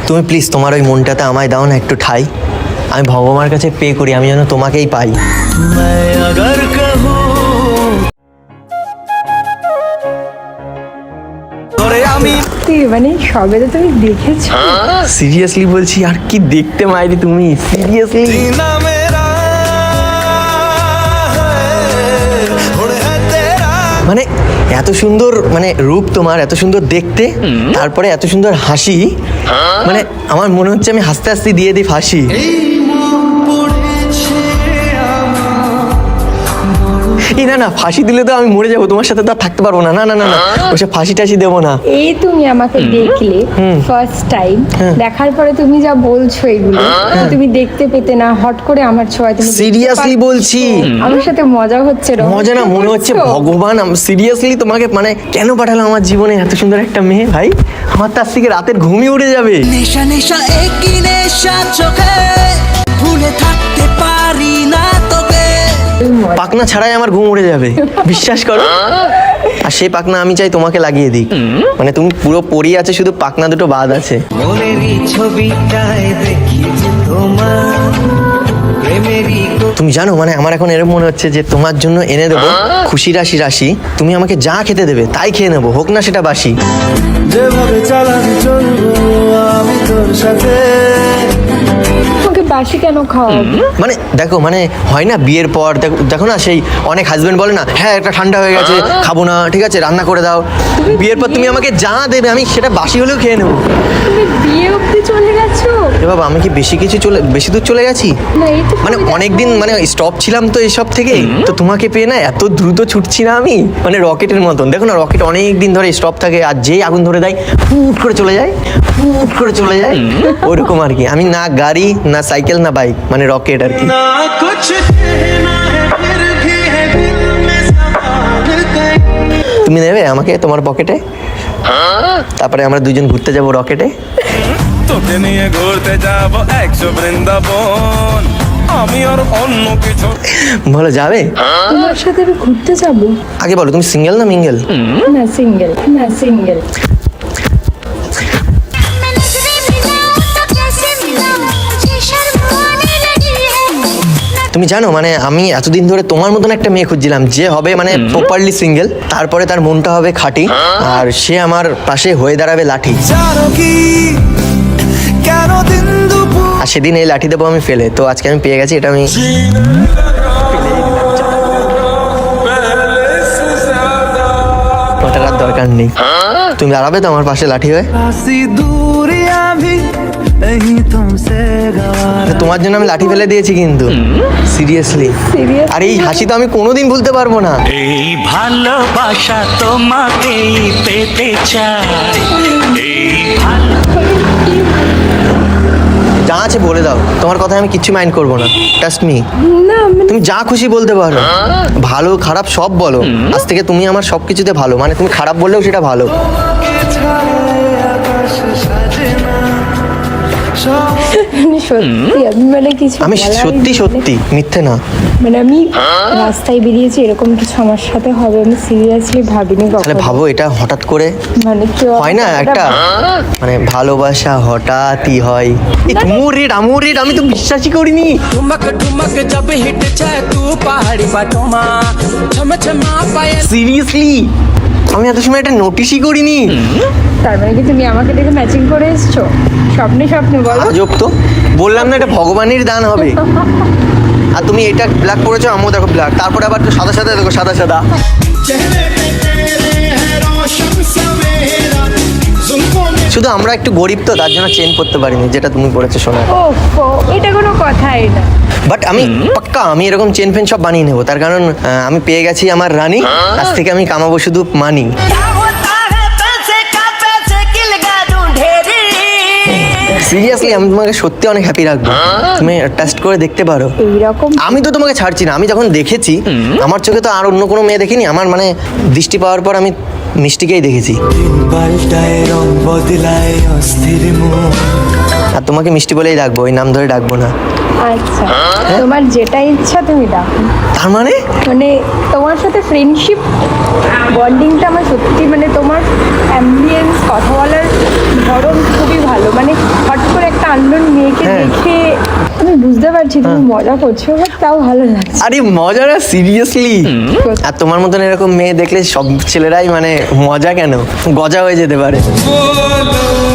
তুমি প্লিজ তোমার ওই মনটাতে আমায় দাও না একটু ঠাই। আমি ভগবানের কাছে পে করি আমি যেন তোমাকেই পাই। মানে সবে তো তুমি দেখেছো? সিরিয়াসলি বলছি, আর কি দেখতে মাইরি তুমি, সিরিয়াসলি। মানে এত সুন্দর মানে রূপ তোমার, এত সুন্দর দেখতে, তারপরে এত সুন্দর হাসি, মানে আমার মনে হচ্ছে আমি হাসতে হাসতে দিয়ে দিই ফাঁসি। না না, ফাঁসি দিলে তো আমি মরে যাবো, তোমার সাথে তো আর থাকতে পারবো না। না না না না, ওসব ফাঁসি টাসি দেবো না। এই তুমি আমাকে দেখলে ফার্স্ট টাইম, দেখার পরে তুমি যা বলছো এগুলো তুমি দেখতে পেতে না, হট করে আমার ছোঁয়া তুমি সিরিয়াসলি বলছি, আমার সাথে মজা হচ্ছে। মজা না, মনে হচ্ছে ভগবান সিরিয়াসলি তোমাকে মানে কেন পাঠালো আমার জীবনে এত সুন্দর একটা মেয়ে। ভাই আমার তার থেকে রাতের ঘুমিয়ে উঠে যাবে। নেশা নেশা একই নেশা চোখে, ভুলে থাকতে পারি না তোকে। পাকনা ছাড়াই আমার ঘুম উড়ে যাবে, বিশ্বাস করো। আর সেই পাকনা আমি চাই তোমাকে লাগিয়ে দিই, মানে তুমি পুরো পরি আছে, শুধু পাকনা দুটো বাদ আছে। মনেরই ছবিটায় দেখি যে তোমার প্রেমেরই। তুমি জানো মানে আমার এখন এরকম মনে হচ্ছে যে তোমার জন্য এনে দেবো খুশি রাশি রাশি, তুমি আমাকে যা খেতে দেবে তাই খেয়ে নেবো, হোক না সেটা বাসি। যেভাবে চালাবি চলবো আমি তোর সাথে। তোকে বাসি কেন খাওয়াবো? মানে দেখো, মানে হয় না বিয়ের পর দেখো না, সেই অনেক হাজবেন্ড বলে না, হ্যাঁ একটা ঠান্ডা হয়ে গেছে খাবো না, ঠিক আছে রান্না করে দাও। বিয়ের পর তুমি আমাকে যা দেবে আমি সেটা বাসি হলেও খেয়ে নেবো। তুমি বিয়ে অবধি চলে গেছো? এ বাবা, আমি কি বেশি দূর চলে গেছি? না এই তো মানে অনেকদিন মানে স্টপ ছিলাম তো এইসব থেকে, তো তোমাকে পেয়ে না এত দ্রুত ছুটছি না আমি, মানে রকেটের মতন। দেখো না, রকেট অনেক দিন ধরে স্টপ থাকে, আর যেই আগুন ধরে দেয় ফুট করে চলে যায়, ফুট করে চলে যায়, ওইরকম আর কি। আমি না গাড়ি না সাইকেল না বাইক, মানে রকেট আর কি। তুমি নেবে আমাকে তোমার পকেটে, তারপরে আমরা দুজন ঘুরতে যাবো রকেটে। তোকে নিয়ে ঘুরতে যাব 100 বৃন্দাবন, আমি আর অন্য কিছু। বলো যাবে? তোমার সাথে আমি ঘুরতে যাবো। আগে বলো তুমি সিঙ্গেল না মিঙ্গেল? না সিঙ্গেল, না সিঙ্গেল। তুমি জানো মানে আমি এতদিন ধরে তোমার মতন একটা মেয়ে খুঁজছিলাম, যে হবে মানে প্রপারলি সিঙ্গেল, তারপরে তার মনটা হবে খাঁটি, আর সে আমার পাশে হয়ে দাঁড়াবে লাঠি। আর সেদিন এই লাঠি দেবো আমি ফেলে, তো আজকে আমি পেয়ে গেছি, এটা আমি ওটার আর দরকার নেই। তুমি দাঁড়াবে তো আমার পাশে লাঠি হয়ে? তোমার জন্য আমি লাঠি ফেলে দিয়েছি কিন্তু, সিরিয়াসলি। আর এই হাসি তো আমি কোনোদিন ভুলতে পারবো না। এই ভালোবাসা তোমাকেই পেতে চাই, এই যা আছে বলে দাও, তোমার কথা আমি কিচ্ছু মাইন্ড করবো না, ট্রাস্ট মি। না মানে তুমি যা খুশি বলতে পারো, ভালো খারাপ সব বলো। আজ থেকে তুমি আমার সব কিছুতে ভালো, মানে তুমি খারাপ বললেও সেটা ভালো। সত্যি আমি মানে কিছু আমি বলারই সত্যি নেই। সত্যি মিথ্যে না। মানে আমি রাস্তায় বেরিয়েছি এরকম কিছু আমার সাথে হবে আমি সিরিয়াসলি ভাবিনি তাহলে কখনো। ভাবো এটা হঠাৎ করে মানে কেউ হয় না একটা, মানে ভালোবাসা হঠাৎই হয়। আমুরেট আমি তো বিশ্বাসই করিনি। ठुमक ठुमक जब हिट जाए तू पहाड़ी बाटों में छम छमा पाए। সিরিয়াসলি আমি এত সময় এটা নোটিসই করিনি। তার মানে কি তুমি আমাকে দেখে ম্যাচিং করে এসছো? স্বপ্নে স্বপ্নে বলো। আজব তো, বললাম না এটা ভগবানের দান হবে। আর তুমি এটা ব্ল্যাক পরেছো, আমিও দেখো ব্ল্যাক, তারপরে আবার তো সাদা সাদা দেখো, সাদা সাদা। শুধু আমরা একটু গরিব তো, তার জন্য চেন করতে পারিনি, যেটা তুমি পড়েছো সোনা। ওফো, এটা কোনো কথাই না। বাট আমি পাক্কা আমি এরকম চেন ফেন সব বানিয়ে নেবো, তার কারণ আমি পেয়ে গেছি আমার রানী। আজ থেকে আমি কামাবো শুধু মানি। সিরিয়াসলি আমি তোমাকে সত্যি অনেক হ্যাপি রাখবো, তুমি টেস্ট করে দেখতে পারো। এইরকম আমি তো তোমাকে ছাড়ছি না, আমি যখন দেখেছি আমার চোখে তো আর অন্য কোনো মেয়ে দেখিনি, আমার মানে দৃষ্টি পাওয়ার পর আমি মিষ্টিকেই দেখেছি। পাল্টায় রং বদলায় অস্থির মন। আর তোমাকে মিষ্টি বলেই ডাকবো, ওই নাম ধরে ডাকবো না। আচ্ছা, তোমার যেটা ইচ্ছা তুমি ডাকো। তার মানে মানে তোমার সাথে ফ্রেন্ডশিপ বন্ডিংটা আমার সত্যি, মানে তোমার অ্যাম্বিয়েন্স, কথা বলার ধরন খুবই ভালো। মানে হট আননোন মেয়েকে হ্যাঁ। দেখে আমি বুঝতে পারছি তুমি মজা করছো, বাট তাও ভালো লাগছে। আরে মজা না, সিরিয়াসলি। আর তোমার মতন এরকম মেয়ে দেখলে সব ছেলেরাই মানে মজা কেন গজা হয়ে যেতে পারে। बोलो